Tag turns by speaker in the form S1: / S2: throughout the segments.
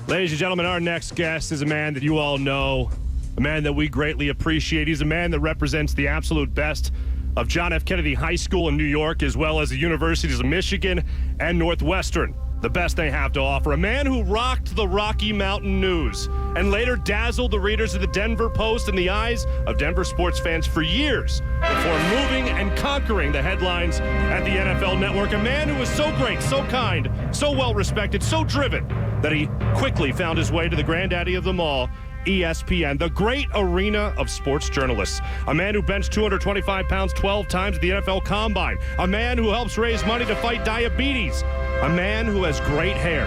S1: Ladies and gentlemen, our next guest is a man that you all know, a man that we greatly appreciate. He's a man that represents the absolute best of John F. Kennedy High School in New York, as well as the universities of Michigan and Northwestern. The best they have to offer. A man who rocked the Rocky Mountain News and later dazzled the readers of the Denver Post in the eyes of Denver sports fans for years before moving and conquering the headlines at the NFL Network. A man who was so great, so kind, so well-respected, so driven that he quickly found his way to the granddaddy of them all, ESPN, the great arena of sports journalists. A man who benched 225 pounds 12 times at the NFL Combine. A man who helps raise money to fight diabetes. A man who has great hair.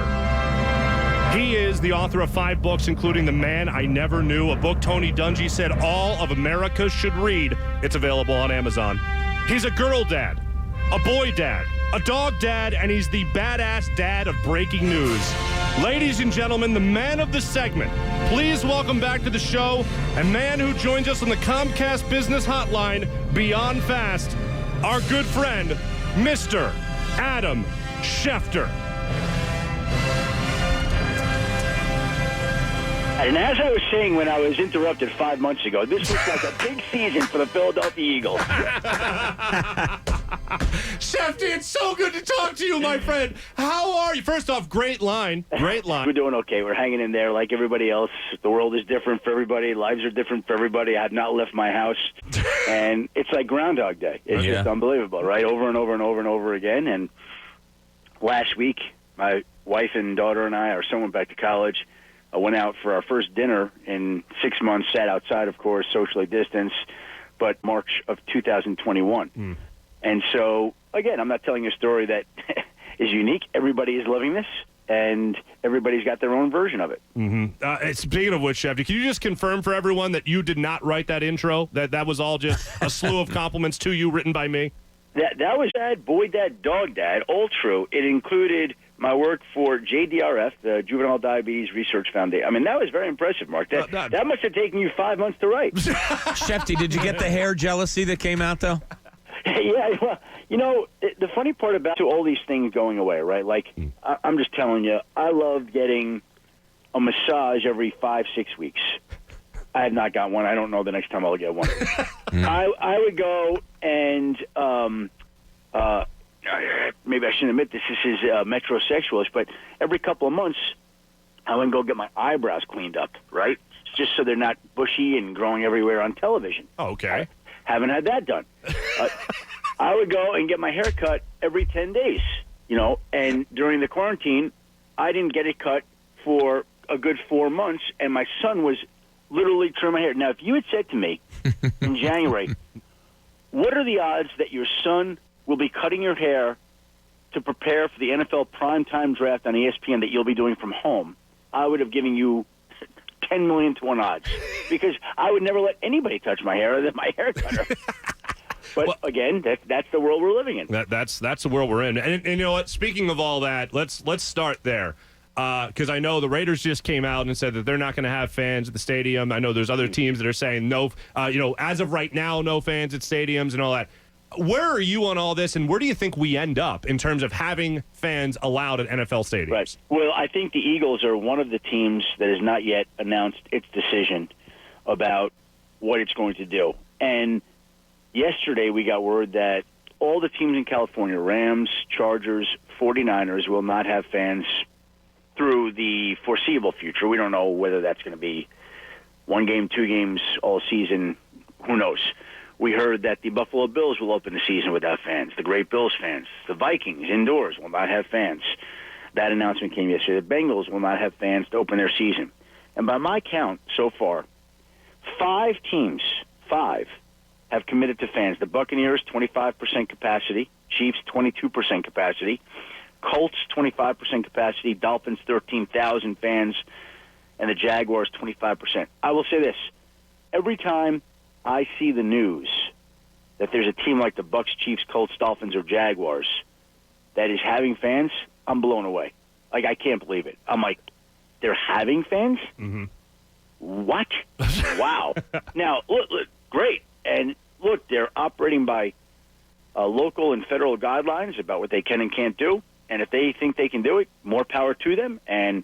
S1: He is the author of 5 books, including The Man I Never Knew, a book Tony Dungy said all of America should read. It's available on Amazon. He's a girl dad, a boy dad, a dog dad, and he's the badass dad of breaking news. Ladies and gentlemen, the man of the segment. Please welcome back to the show a man who joins us on the Comcast Business Hotline, Beyond Fast, our good friend, Mr. Adam Schefter.
S2: And as I was saying when I was interrupted 5 months ago, this looks like a big season for the Philadelphia Eagles.
S1: Schefter, it's so good to talk to you, my friend. How are you? First off, great line. Great line.
S2: We're doing okay. We're hanging in there like everybody else. The world is different for everybody. Lives are different for everybody. I have not left my house. And it's like Groundhog Day. It's just unbelievable, right? Over and over and over and over again. And last week, my wife and daughter and I, our son went back to college. I went out for our first dinner in 6 months, sat outside, of course, socially distanced, but March of 2021. And so, again, I'm not telling a story that is unique. Everybody is loving this, and everybody's got their own version of it.
S1: Speaking of which, Schefter, can you just confirm for everyone that you did not write that intro? That was all just a slew of compliments to you written by me?
S2: That was Dad, Boy Dad, Dog Dad, all true. It included my work for JDRF, the Juvenile Diabetes Research Foundation. I mean, that was very impressive, Mark. That must have taken you 5 months to write.
S3: Shefty, did you get the hair jealousy that came out, though?
S2: Yeah, well, you know, the funny part about all these things going away, right? Like, I'm just telling you, I love getting a massage every 5-6 weeks. I have not got one. I don't know the next time I'll get one. I would go and maybe I shouldn't admit this. This is metrosexualist, but every couple of months, I would go get my eyebrows cleaned up, right? Just so they're not bushy and growing everywhere on television.
S1: Oh, okay.
S2: I haven't had that done. I would go and get my hair cut every 10 days, you know, and during the quarantine, I didn't get it cut for a good 4 months, and my son was literally trimming my hair. Now, if you had said to me in January, what are the odds that your son will be cutting your hair to prepare for the NFL primetime draft on ESPN that you'll be doing from home, I would have given you 10 million to 1 odds, because I would never let anybody touch my hair other than my hair cutter. But again, that's the world we're living in.
S1: That's the world we're in. And you know what? Speaking of all that, let's start there. Because I know the Raiders just came out and said that they're not going to have fans at the stadium. I know there's other teams that are saying no, as of right now, no fans at stadiums and all that. Where are you on all this, and where do you think we end up in terms of having fans allowed at NFL stadiums?
S2: Right. Well, I think the Eagles are one of the teams that has not yet announced its decision about what it's going to do. And yesterday we got word that all the teams in California, Rams, Chargers, 49ers, will not have fans through the foreseeable future. We don't know whether that's going to be 1 game, 2 games all season. Who knows? We heard that the Buffalo Bills will open the season without fans. The great Bills fans. The Vikings indoors will not have fans. That announcement came yesterday. The Bengals will not have fans to open their season. And by my count so far, 5 teams, 5, have committed to fans. The Buccaneers, 25% capacity. Chiefs, 22% capacity. Colts, 25% capacity. Dolphins, 13,000 fans. And the Jaguars, 25%. I will say this. Every time I see the news that there's a team like the Bucs, Chiefs, Colts, Dolphins, or Jaguars that is having fans, I'm blown away. Like, I can't believe it. I'm like, they're having fans? Mm-hmm. What? Wow. Now, look, great. And look, they're operating by local and federal guidelines about what they can and can't do. And if they think they can do it, more power to them. And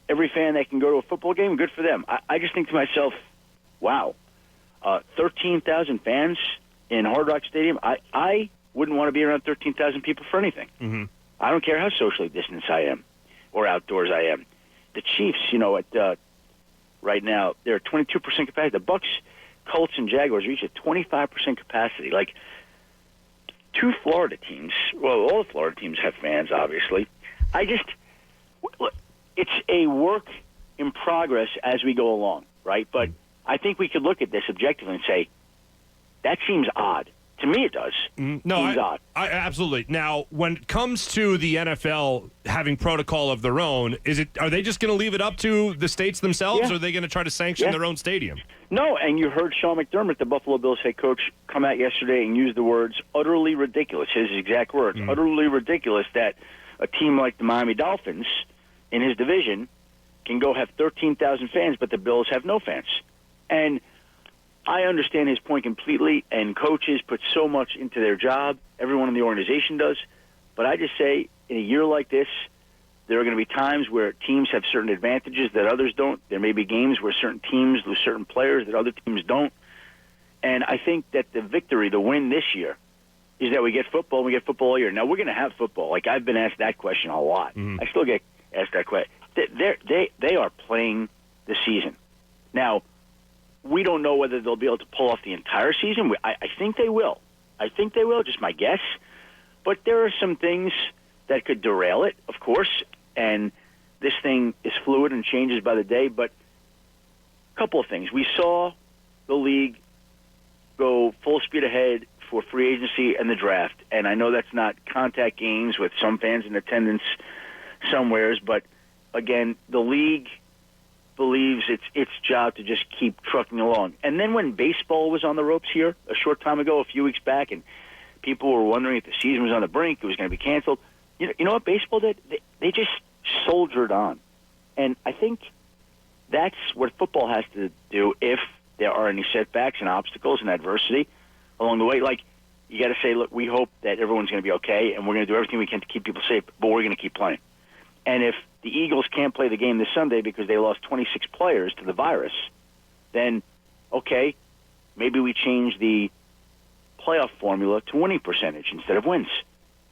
S2: every fan that can go to a football game, good for them. I just think to myself, wow, 13,000 fans in Hard Rock Stadium. I wouldn't want to be around 13,000 people for anything.
S1: Mm-hmm.
S2: I don't care how socially distanced I am or outdoors I am. The Chiefs, at right now, they're at 22% capacity. The Bucks, Colts, and Jaguars reach at 25% capacity. Like, two Florida teams, well, all the Florida teams have fans, obviously. It's a work in progress as we go along, right? But I think we could look at this objectively and say, that seems odd. To me, it does.
S1: No,
S2: seems odd.
S1: I absolutely. Now, when it comes to the NFL having protocol of their own, are they just going to leave it up to the states themselves,
S2: Yeah.
S1: or are they going to try to sanction their own stadium?
S2: No, and you heard Sean McDermott, the Buffalo Bills head coach, come out yesterday and use the words utterly ridiculous, his exact words, utterly ridiculous that a team like the Miami Dolphins in his division can go have 13,000 fans, but the Bills have no fans. And I understand his point completely, and coaches put so much into their job. Everyone in the organization does. But I just say, in a year like this, there are going to be times where teams have certain advantages that others don't. There may be games where certain teams lose certain players that other teams don't. And I think that the victory, the win this year, is that we get football, and we get football all year. Now, we're going to have football. Like, I've been asked that question a lot. I still get asked that question. They are playing the season. Now, we don't know whether they'll be able to pull off the entire season. I think they will. I think they will, just my guess. But there are some things that could derail it, of course, and this thing is fluid and changes by the day. But a couple of things. We saw the league go full speed ahead for free agency and the draft, and I know that's not contact games with some fans in attendance somewheres, but, again, the league believes it's its job to just keep trucking along. And then when baseball was on the ropes here a short time ago, a few weeks back, and people were wondering if the season was on the brink, it was going to be canceled, you know what baseball did? They just soldiered on. And I think that's what football has to do if there are any setbacks and obstacles and adversity along the way. Like, you got to say, look, we hope that everyone's going to be okay, and we're going to do everything we can to keep people safe, but we're going to keep playing. And if the Eagles can't play the game this Sunday because they lost 26 players to the virus, then, okay, maybe we change the playoff formula to winning percentage instead of wins.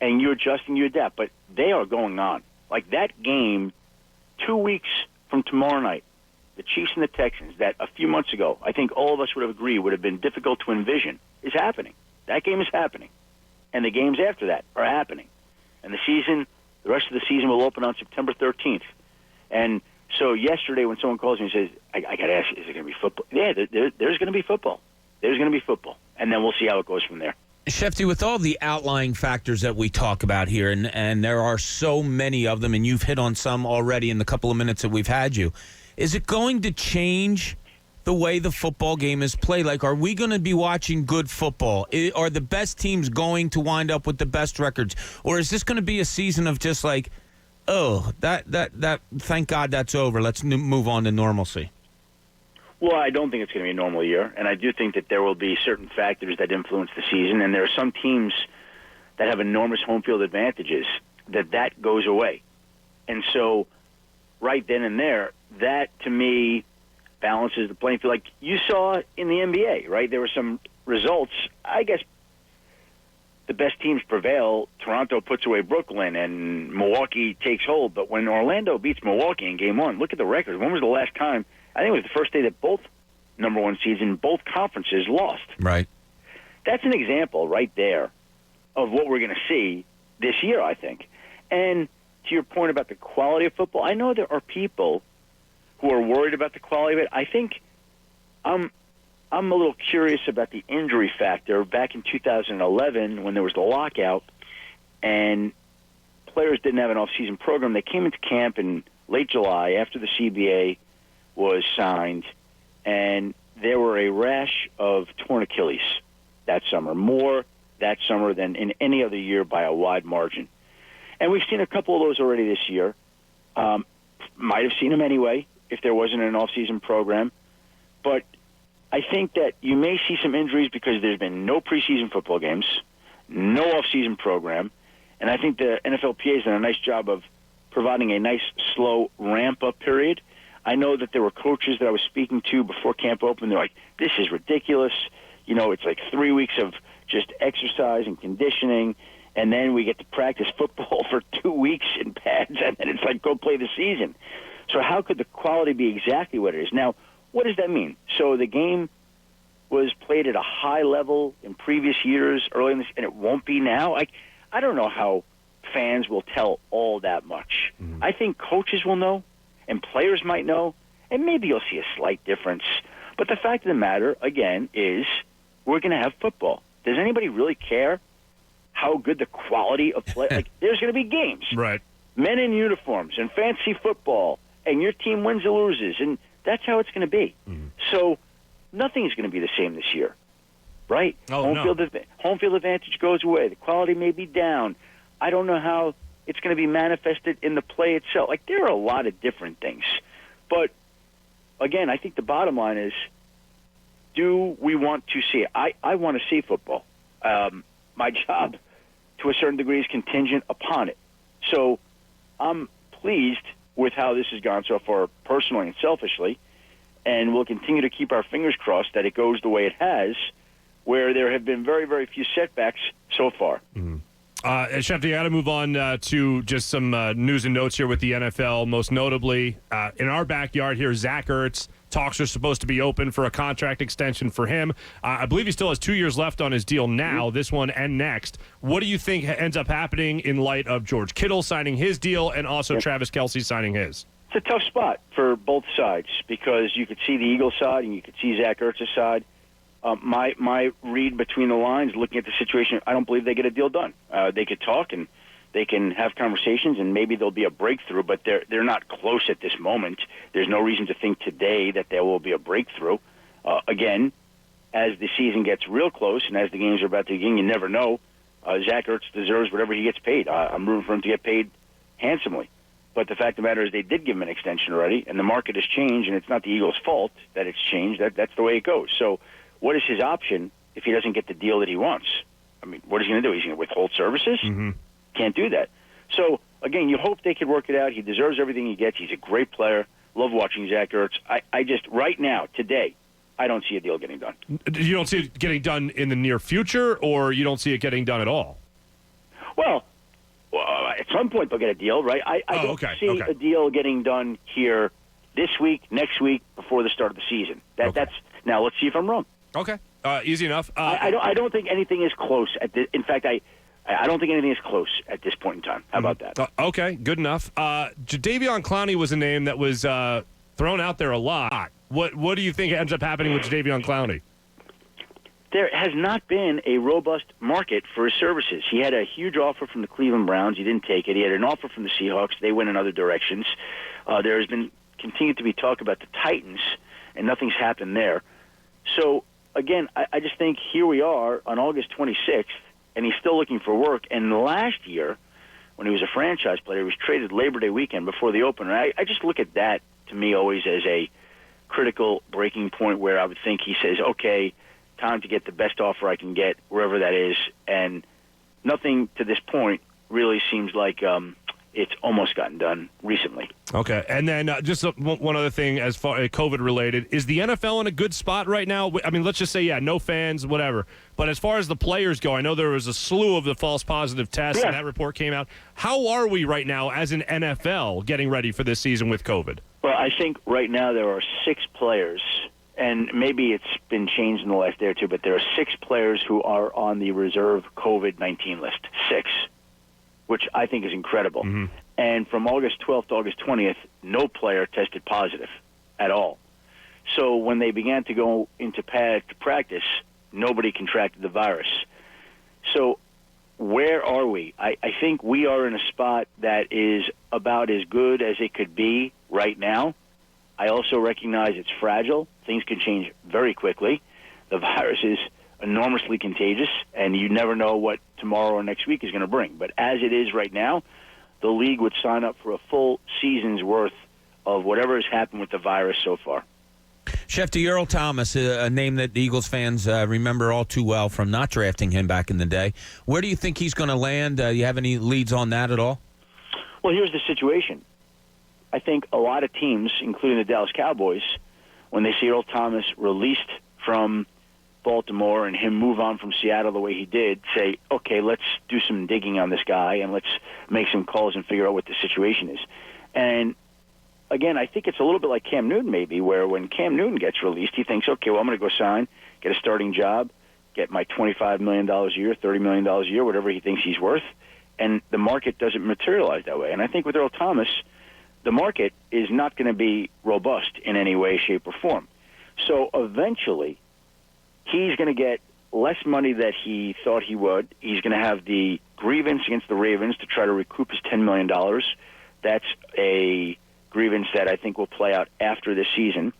S2: And you adjust and you adapt. But they are going on. Like that game 2 weeks from tomorrow night, the Chiefs and the Texans, that a few months ago, I think all of us would have agreed would have been difficult to envision, is happening. That game is happening. And the games after that are happening. And the rest of the season will open on September 13th. And so yesterday when someone calls me and says, I got to ask you, is it going to be football? Yeah, there's going to be football. There's going to be football. And then we'll see how it goes from there.
S3: Shefty, with all the outlying factors that we talk about here, and there are so many of them, and you've hit on some already in the couple of minutes that we've had you, is it going to change the way the football game is played? Like, are we going to be watching good football? Are the best teams going to wind up with the best records? Or is this going to be a season of just like, oh, that thank God that's over. Let's move on to normalcy?
S2: Well, I don't think it's going to be a normal year, and I do think that there will be certain factors that influence the season, and there are some teams that have enormous home field advantages that goes away. And so right then and there, that to me balances the playing field. Like you saw in the NBA, right? There were some results. I guess the best teams prevail. Toronto puts away Brooklyn, and Milwaukee takes hold. But when Orlando beats Milwaukee in Game 1, look at the record. When was the last time? I think it was the first day that both number one seeds in both conferences lost.
S3: Right.
S2: That's an example right there of what we're going to see this year, I think. And to your point about the quality of football, I know there are people who are worried about the quality of it. I think I'm a little curious about the injury factor. Back in 2011, when there was the lockout and players didn't have an off-season program, they came into camp in late July after the CBA was signed, and there were a rash of torn Achilles that summer, more that summer than in any other year by a wide margin. And we've seen a couple of those already this year. Might have seen them anyway if there wasn't an off-season program. But I think that you may see some injuries because there's been no preseason football games, no off-season program, and I think the NFLPA has done a nice job of providing a nice, slow ramp-up period. I know that there were coaches that I was speaking to before camp opened. They're like, this is ridiculous. You know, it's like 3 weeks of just exercise and conditioning, and then we get to practice football for 2 weeks in pads, and then it's like, go play the season. So how could the quality be exactly what it is? Now, what does that mean? So the game was played at a high level in previous years, early in this, and it won't be now? I don't know how fans will tell all that much. Mm-hmm. I think coaches will know, and players might know, and maybe you'll see a slight difference. But the fact of the matter, again, is we're going to have football. Does anybody really care how good the quality of play? Like, there's going to be games.
S1: Right.
S2: Men in uniforms and fancy football, and your team wins or loses, and that's how it's going to be. Mm-hmm. So nothing's going to be the same this year, right?
S1: Oh,
S2: home field advantage goes away. The quality may be down. I don't know how it's going to be manifested in the play itself. Like, there are a lot of different things. But, again, I think the bottom line is, do we want to see it? I want to see football. My job, to a certain degree, is contingent upon it. So I'm pleased with how this has gone so far, personally and selfishly, and we'll continue to keep our fingers crossed that it goes the way it has, where there have been very, very few setbacks so far.
S1: Mm-hmm. Schefter, you got to move on to just some news and notes here with the NFL. Most notably, in our backyard here, Zach Ertz, talks are supposed to be open for a contract extension for him. I believe he still has 2 years left on his deal now, this one and next. What do you think ends up happening in light of George Kittle signing his deal and also Travis Kelce signing his?
S2: It's a tough spot for both sides because you could see the Eagles side and you could see Zach Ertz's side. My read between the lines, looking at the situation, I don't believe they get a deal done. They could talk and they can have conversations, and maybe there'll be a breakthrough, but they're not close at this moment. There's no reason to think today that there will be a breakthrough. Again, as the season gets real close and as the games are about to begin, you never know. Zach Ertz deserves whatever he gets paid. I'm rooting for him to get paid handsomely. But the fact of the matter is they did give him an extension already, and the market has changed, and it's not the Eagles' fault that it's changed. That's the way it goes. So what is his option if he doesn't get the deal that he wants? I mean, what is he going to do? He's going to withhold services? Mm-hmm. Can't do that. So, again, you hope they could work it out. He deserves everything he gets. He's a great player. Love watching Zach Ertz. I just, right now, today, I don't see a deal getting done.
S1: You don't see it getting done in the near future, or you don't see it getting done at all?
S2: Well, at some point they'll get a deal, right? I don't see a deal getting done here this week, next week, before the start of the season. That's now. Let's see if I'm wrong.
S1: Okay, easy enough.
S2: I don't think anything is close. In fact, I don't think anything is close at this point in time. How about that?
S1: Okay, good enough. Jadeveon Clowney was a name that was thrown out there a lot. What do you think ends up happening with Jadeveon Clowney?
S2: There has not been a robust market for his services. He had a huge offer from the Cleveland Browns. He didn't take it. He had an offer from the Seahawks. They went in other directions. There has been continued to be talk about the Titans, and nothing's happened there. So, again, I just think here we are on August 26th, and he's still looking for work. And last year, when he was a franchise player, he was traded Labor Day weekend before the opener. I just look at that, to me, always as a critical breaking point where I would think he says, okay, time to get the best offer I can get, wherever that is. And nothing to this point really seems like it's almost gotten done recently.
S1: Okay, and then just one other thing as far as COVID-related. Is the NFL in a good spot right now? I mean, let's just say, no fans, whatever. But as far as the players go, I know there was a slew of the false positive tests, and that report came out. How are we right now as an NFL getting ready for this season with COVID?
S2: Well, I think right now there are 6 players, and maybe it's been changed in the last day or two, but there are 6 players who are on the reserve COVID-19 list. 6. Which I think is incredible. Mm-hmm. And from August 12th to August 20th, no player tested positive at all. So when they began to go into pads to practice, nobody contracted the virus. So where are we? I think we are in a spot that is about as good as it could be right now. I also recognize it's fragile. Things can change very quickly. The virus is enormously contagious, and you never know what tomorrow or next week is going to bring. But as it is right now, the league would sign up for a full season's worth of whatever has happened with the virus so far.
S3: Schefter, Earl Thomas, a name that the Eagles fans remember all too well from not drafting him back in the day. Where do you think he's going to land? Do you have any leads on that at all?
S2: Well, here's the situation. I think a lot of teams, including the Dallas Cowboys, when they see Earl Thomas released from Baltimore and him move on from Seattle the way he did, say, okay, let's do some digging on this guy and let's make some calls and figure out what the situation is. And again, I think it's a little bit like Cam Newton maybe, where when Cam Newton gets released, he thinks, okay, well, I'm going to go sign, get a starting job, get my $25 million a year, $30 million a year, whatever he thinks he's worth, and the market doesn't materialize that way. And I think with Earl Thomas, the market is not going to be robust in any way, shape, or form. So eventually, he's going to get less money that he thought he would. He's going to have the grievance against the Ravens to try to recoup his $10 million. That's a grievance that I think will play out after this season.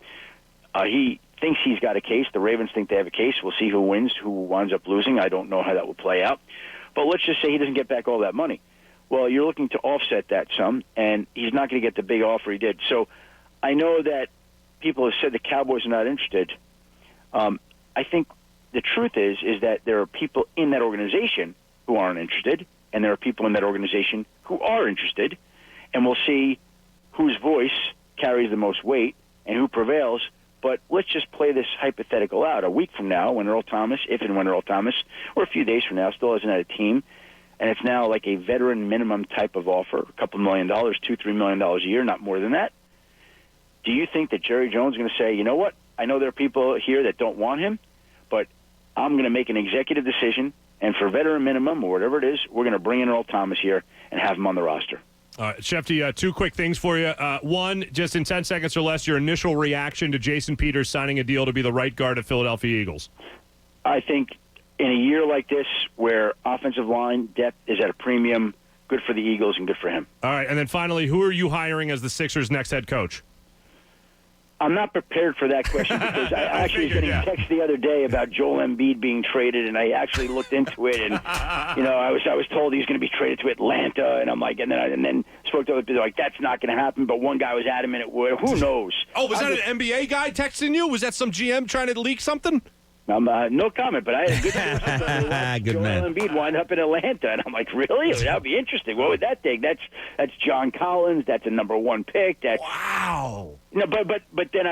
S2: He thinks he's got a case. The Ravens think they have a case. We'll see who wins, who winds up losing. I don't know how that will play out. But let's just say he doesn't get back all that money. Well, you're looking to offset that sum, and he's not going to get the big offer he did. So I know that people have said the Cowboys are not interested. I think the truth is that there are people in that organization who aren't interested, and there are people in that organization who are interested, and we'll see whose voice carries the most weight and who prevails. But let's just play this hypothetical out. A week from now, when Earl Thomas, if and when Earl Thomas, or a few days from now, still hasn't had a team, and it's now like a veteran minimum type of offer, a couple $1 million, $2-3 million a year, not more than that. Do you think that Jerry Jones is going to say, you know what, I know there are people here that don't want him, but I'm going to make an executive decision, and for veteran minimum or whatever it is, we're going to bring in Earl Thomas here and have him on the roster.
S1: All right, Schefter, two quick things for you. One, just in 10 seconds or less, your initial reaction to Jason Peters signing a deal to be the right guard at Philadelphia Eagles.
S2: I think in a year like this where offensive line depth is at a premium, good for the Eagles and good for him.
S1: All right, and then finally, who are you hiring as the Sixers' next head coach?
S2: I'm not prepared for that question because I actually was getting a text the other day about Joel Embiid being traded, and I actually looked into it, and I was told he's going to be traded to Atlanta, and I'm like, and then spoke to other people like that's not going to happen, but one guy was adamant it would. Who knows?
S1: Oh, was that an NBA guy texting you? Was that some GM trying to leak something?
S2: No comment, but I had a good source.
S3: Good
S2: Joel
S3: man.
S2: Embiid wind up in Atlanta, and I'm like, really? That would be interesting. What would that take? That's John Collins. That's a number one pick.
S1: Wow.
S2: No, but then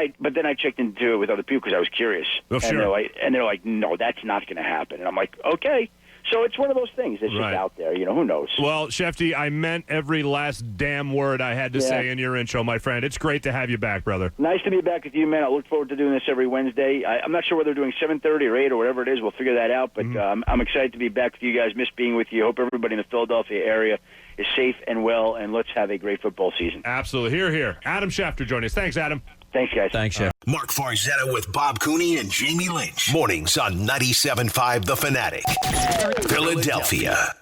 S2: I checked into it with other people because I was curious.
S1: Oh, sure.
S2: And they're like, no, that's not going to happen. And I'm like, okay. So it's one of those things that's just out there. Who knows?
S1: Well, Schefter, I meant every last damn word I had to say in your intro, my friend. It's great to have you back, brother.
S2: Nice to be back with you, man. I look forward to doing this every Wednesday. I'm not sure whether they're doing 7:30 or 8 or whatever it is. We'll figure that out. But I'm excited to be back with you guys. Miss being with you. Hope everybody in the Philadelphia area is safe and well, and let's have a great football season.
S1: Absolutely. Here. Adam Schefter joining us. Thanks, Adam.
S2: Thanks, guys.
S3: Thanks, Chef.
S4: Mark Farzetta with Bob Cooney and Jamie Lynch. Mornings on 97.5 The Fanatic. Philadelphia.